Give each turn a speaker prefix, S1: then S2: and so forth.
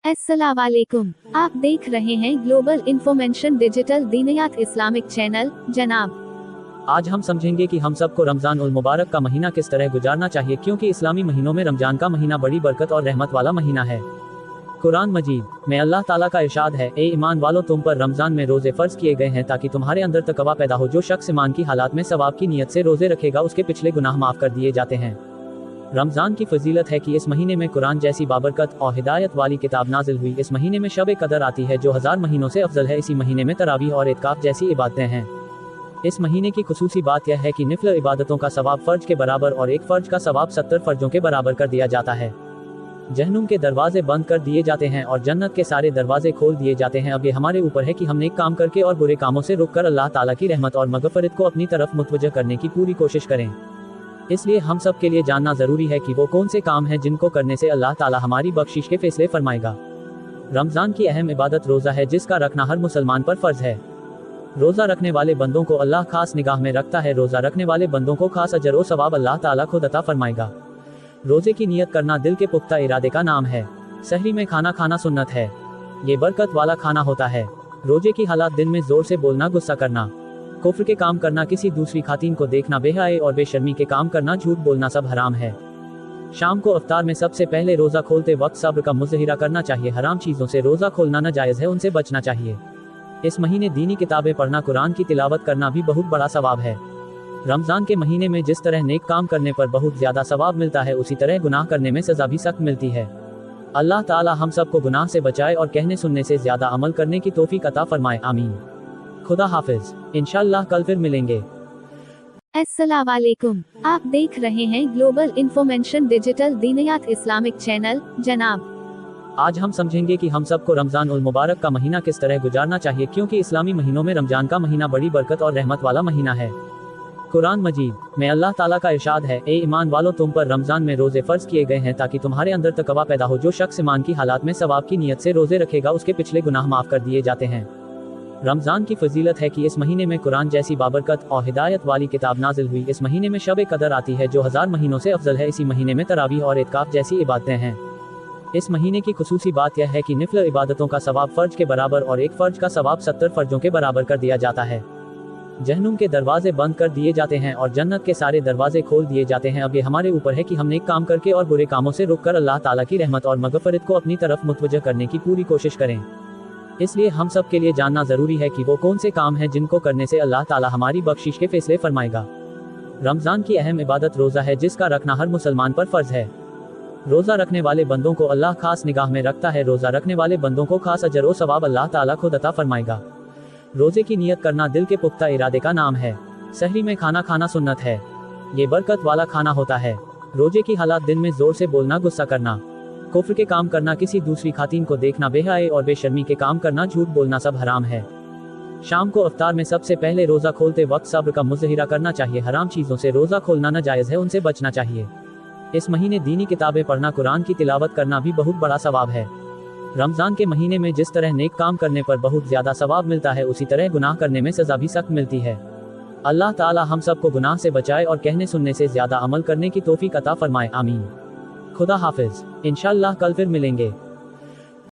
S1: अस्सलामुअलैकुम। आप देख रहे हैं ग्लोबल इन्फॉर्मेशन डिजिटल दीनियात इस्लामिक चैनल। जनाब,
S2: आज हम समझेंगे कि हम सबको रमजान उल मुबारक का महीना किस तरह गुजारना चाहिए, क्योंकि इस्लामी महीनों में रमजान का महीना बड़ी बरकत और रहमत वाला महीना है। कुरान मजीद में अल्लाह ताला का इरशाद है, ए ईमान वालों, तुम पर रमजान में रोजे फर्ज किए गए हैं ताकि तुम्हारे अंदर तकवा पैदा हो। जो शख्स ईमान की हालात में सवाब की नीयत से रोजे रखेगा उसके पिछले गुनाह माफ कर दिए जाते हैं। रमजान की फजीलत है कि इस महीने में कुरान जैसी बाबरकत और हिदायत वाली किताब नाजिल हुई। इस महीने में शब कदर आती है जो 1000 महीनों से अफजल है। इसी महीने में तरावीह और इत्काफ जैसी इबादतें हैं। इस महीने की खुसूसी बात यह है कि निफल इबादतों का सवाब फर्ज के बराबर और एक फर्ज का सवाब 70 फर्जों के बराबर कर दिया जाता है। जहन्नुम के दरवाजे बंद कर दिए जाते हैं और जन्नत के सारे दरवाजे खोल दिए जाते हैं। अब ये हमारे ऊपर है कि हम नेक काम करके और बुरे कामों से रुक कर अल्लाह ताला की रहमत और मगफरत को अपनी तरफ मुतवज्जह करने की पूरी कोशिश करें। इसलिए हम सब के लिए जानना जरूरी है कि वो कौन से काम हैं जिनको करने से अल्लाह ताला हमारी बख्शिश के फैसले फरमाएगा। रमजान की अहम इबादत रोजा है, जिसका रखना हर मुसलमान पर फर्ज है। रोजा रखने वाले बंदों को अल्लाह खास निगाह में रखता है। रोजा रखने वाले बंदों को खास अजर और सवाब अल्लाह ताला खुद अता फरमाएगा। रोजे की नियत करना दिल के पुख्ता इरादे का नाम है। सहरी में खाना खाना सुन्नत है। ये बरकत वाला खाना होता है। रोजे की हालात दिन में जोर से बोलना, गुस्सा करना, कुफ्र के काम करना, किसी दूसरी खातिन को देखना, बेहयाई और बेशर्मी के काम करना, झूठ बोलना सब हराम है। शाम को अफ्तार में सबसे पहले रोजा खोलते वक्त सब्र का मुज़हिरा करना चाहिए। हराम चीजों से रोजा खोलना नाजायज है, उनसे बचना चाहिए। इस महीने दीनी किताबें पढ़ना, कुरान की तिलावत करना भी बहुत बड़ा सवाब है। रमजान के महीने में जिस तरह नेक काम करने पर बहुत ज्यादा सवाब मिलता है, उसी तरह गुनाह करने में सजा भी सख्त मिलती है। अल्लाह ताला हम सबको गुनाह से बचाए और कहने सुनने से ज्यादा अमल करने की तौफीक अता फरमाए। आमीन। खुदा हाफिज। इंशाअल्लाह कल फिर मिलेंगे।
S1: अस्सलामुअलैकुम। आप देख रहे हैं ग्लोबल इन्फॉर्मेशन डिजिटल दीनियात इस्लामिक चैनल। जनाब,
S2: आज हम समझेंगे कि हम सबको रमजान उल मुबारक का महीना किस तरह गुजारना चाहिए, क्योंकि इस्लामी महीनों में रमजान का महीना बड़ी बरकत और रहमत वाला महीना है। कुरान मजीद में अल्लाह ताला का इरशाद है, ए ईमान वालों, तुम पर रमजान में रोजे फर्ज किए गए हैं ताकि तुम्हारे अंदर तकवा पैदा हो। जो शख्स ईमान की हालात में सवाब की नीयत से रोजे रखेगा उसके पिछले गुनाह माफ कर दिए जाते हैं। रमजान की फजीलत है कि इस महीने में कुरान जैसी बाबरकत और हिदायत वाली किताब नाजिल हुई। इस महीने में शब कदर आती है जो 1000 महीनों से अफजल है। इसी महीने में तरावीह और इत्काफ जैसी इबादतें हैं। इस महीने की खुसूसी बात यह है कि निफल इबादतों का सवाब फर्ज के बराबर और एक फर्ज का सवाब 70 फर्जों के बराबर कर दिया जाता है। जहन्नुम के दरवाजे बंद कर दिए जाते हैं और जन्नत के सारे दरवाजे खोल दिए जाते हैं। अब ये हमारे ऊपर है कि हम नेक काम करके और बुरे कामों से रुक कर अल्लाह ताला की रहमत और मगफरत को अपनी तरफ मुतवज्जह करने की पूरी कोशिश करें। इसलिए हम सब के लिए जानना जरूरी है कि वो कौन से काम हैं जिनको करने से अल्लाह ताला हमारी बख्शिश के फैसले फरमाएगा। रमजान की अहम इबादत रोजा है, जिसका रखना हर मुसलमान पर फर्ज है। रोजा रखने वाले बंदों को अल्लाह खास निगाह में रखता है। रोजा रखने वाले बंदों को खास अजर और सवाब अल्लाह ताला खुद अता फरमाएगा। रोजे की नियत करना दिल के पुख्ता इरादे का नाम है। सहरी में खाना खाना सुन्नत है। ये बरकत वाला खाना होता है। रोजे की हालात दिन में जोर से बोलना, गुस्सा करना, कुफ्र के काम करना, किसी दूसरी खातिन को देखना, बेहयाई और बेशर्मी के काम करना, झूठ बोलना सब हराम है। शाम को अफ्तार में सबसे पहले रोजा खोलते वक्त सब्र का मुज़हिरा करना चाहिए। हराम चीजों से रोजा खोलना नाजायज है, उनसे बचना चाहिए। इस महीने दीनी किताबें पढ़ना, कुरान की तिलावत करना भी बहुत बड़ा सवाब है। रमजान के महीने में जिस तरह नेक काम करने पर बहुत ज्यादा सवाब मिलता है, उसी तरह गुनाह करने में सजा भी सख्त मिलती है। अल्लाह ताला हम सबको गुनाह से बचाए और कहने सुनने से ज्यादा अमल करने की तौफीक अता फरमाए। आमीन। खुदा हाफिज। इंशाअल्लाह कल फिर मिलेंगे।